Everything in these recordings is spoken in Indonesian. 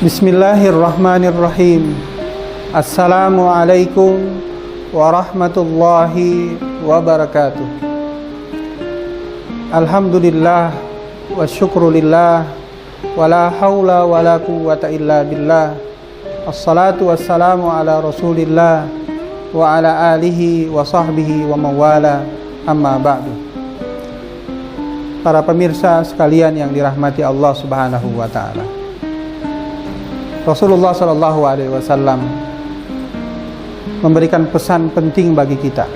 Bismillahirrahmanirrahim. Assalamualaikum warahmatullahi wabarakatuh. Alhamdulillah wa syukrulillah wa la hawla wa la quwwata illa billah. Assalatu wassalamu ala rasulillah wa ala alihi wa sahbihi wa mawala, amma ba'du. Para pemirsa sekalian yang dirahmati Allah Subhanahu wa ta'ala, Rasulullah Shallallahu Alaihi Wasallam memberikan pesan penting bagi kita.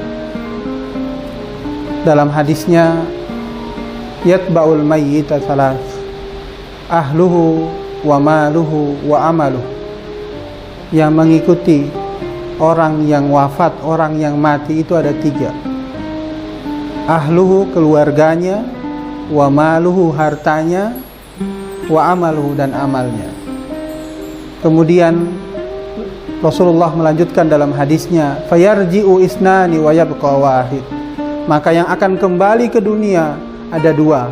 Dalam hadisnya, yatba'ul mayyita salas, ahluhu wa maluhu wa amaluhu. Yang mengikuti orang yang wafat, orang yang mati itu ada tiga. Ahluhu, keluarganya, wa maluhu, hartanya, wa amaluhu, dan amalnya. Kemudian Rasulullah melanjutkan dalam hadisnya, fayarji'u isnani wa yabqa wahid. Maka yang akan kembali ke dunia ada dua,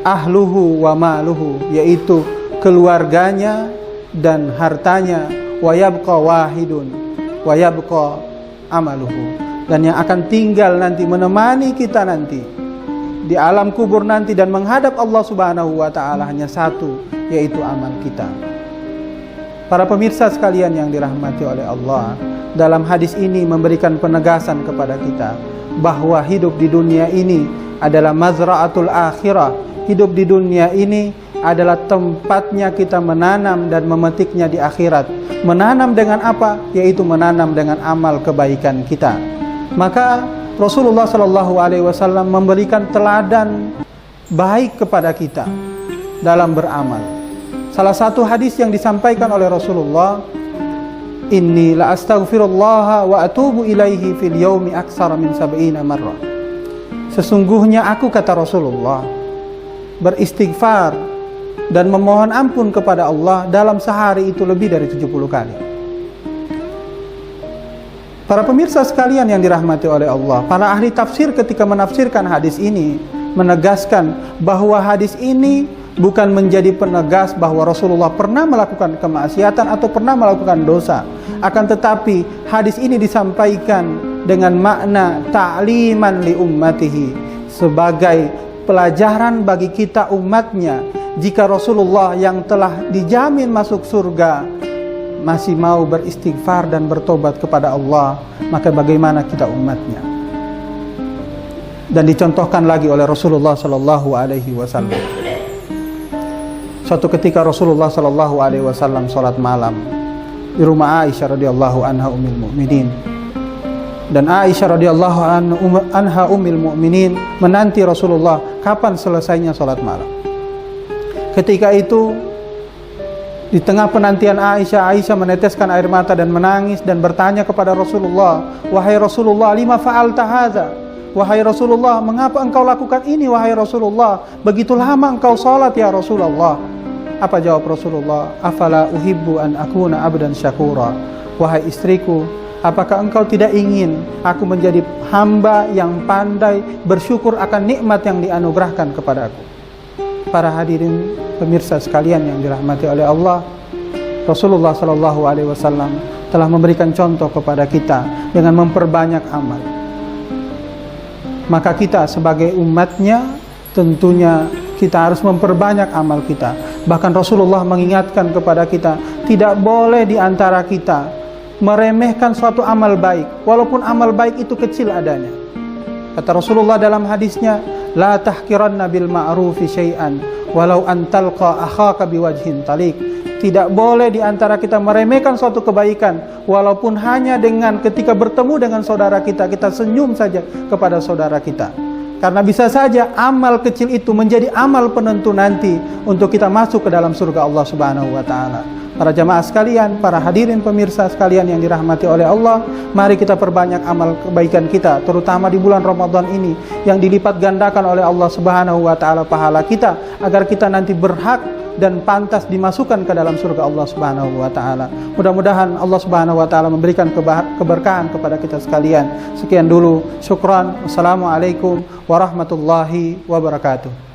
ahluhu wa maluhu, yaitu keluarganya dan hartanya, wa yabqa wahidun wa yabqa amaluhu. Dan yang akan tinggal nanti menemani kita nanti di alam kubur nanti dan menghadap Allah Subhanahu wa ta'ala hanya satu, yaitu amal kita. Para pemirsa sekalian yang dirahmati oleh Allah, dalam hadis ini memberikan penegasan kepada kita bahwa hidup di dunia ini adalah mazra'atul akhirah. Hidup di dunia ini adalah tempatnya kita menanam dan memetiknya di akhirat. Menanam dengan apa? Yaitu menanam dengan amal kebaikan kita. Maka Rasulullah Shallallahu Alaihi Wasallam memberikan teladan baik kepada kita dalam beramal. Salah satu hadis yang disampaikan oleh Rasulullah, inni la astaghfirullah wa atubu ilaihi fil yaumi aksara min sab'ina marrah. Sesungguhnya aku, kata Rasulullah, beristighfar dan memohon ampun kepada Allah dalam sehari itu lebih dari 70 kali. Para pemirsa sekalian yang dirahmati oleh Allah, para ahli tafsir ketika menafsirkan hadis ini menegaskan bahwa hadis ini bukan menjadi penegas bahwa Rasulullah pernah melakukan kemaksiatan atau pernah melakukan dosa. Akan tetapi hadis ini disampaikan dengan makna ta'liman li ummatihi, sebagai pelajaran bagi kita umatnya. Jika Rasulullah yang telah dijamin masuk surga masih mau beristighfar dan bertobat kepada Allah, maka bagaimana kita umatnya? Dan dicontohkan lagi oleh Rasulullah Shallallahu Alaihi Wasallam. Suatu ketika Rasulullah Shallallahu Alaihi Wasallam sholat malam di rumah Aisyah radhiyallahu anha ummul mukminin, dan Aisyah radhiyallahu anha ummul mukminin menanti Rasulullah kapan selesainya sholat malam. Ketika itu di tengah penantian Aisyah meneteskan air mata dan menangis dan bertanya kepada Rasulullah, wahai Rasulullah, lima fa'alta hadza? Wahai Rasulullah, mengapa engkau lakukan ini? Wahai Rasulullah, begitu lama engkau sholat ya Rasulullah. Apa jawab Rasulullah? Afala uhibbu an akuna abdan syakura. Wahai istriku, apakah engkau tidak ingin aku menjadi hamba yang pandai bersyukur akan nikmat yang dianugerahkan kepadaku? Para hadirin pemirsa sekalian yang dirahmati oleh Allah, Rasulullah Shallallahu Alaihi Wasallam telah memberikan contoh kepada kita dengan memperbanyak amal. Maka kita sebagai umatnya tentunya kita harus memperbanyak amal kita. Bahkan Rasulullah mengingatkan kepada kita, tidak boleh di antara kita meremehkan suatu amal baik, walaupun amal baik itu kecil adanya. Kata Rasulullah dalam hadisnya, la tahkiranna bil ma'rufi syai'an walau an talqa akhaka biwajhin taliq. Tidak boleh di antara kita meremehkan suatu kebaikan, walaupun hanya dengan ketika bertemu dengan saudara kita, kita senyum saja kepada saudara kita. Karena bisa saja amal kecil itu menjadi amal penentu nanti untuk kita masuk ke dalam surga Allah Subhanahu wa ta'ala. Para jamaah sekalian, para hadirin pemirsa sekalian yang dirahmati oleh Allah, mari kita perbanyak amal kebaikan kita, terutama di bulan Ramadan ini yang dilipat gandakan oleh Allah Subhanahu wa ta'ala pahala kita, agar kita nanti berhak dan pantas dimasukkan ke dalam surga Allah Subhanahu wa ta'ala. Mudah-mudahan Allah Subhanahu wa ta'ala memberikan keberkahan kepada kita sekalian. Sekian dulu, syukran. Wassalamualaikum warahmatullahi wabarakatuh.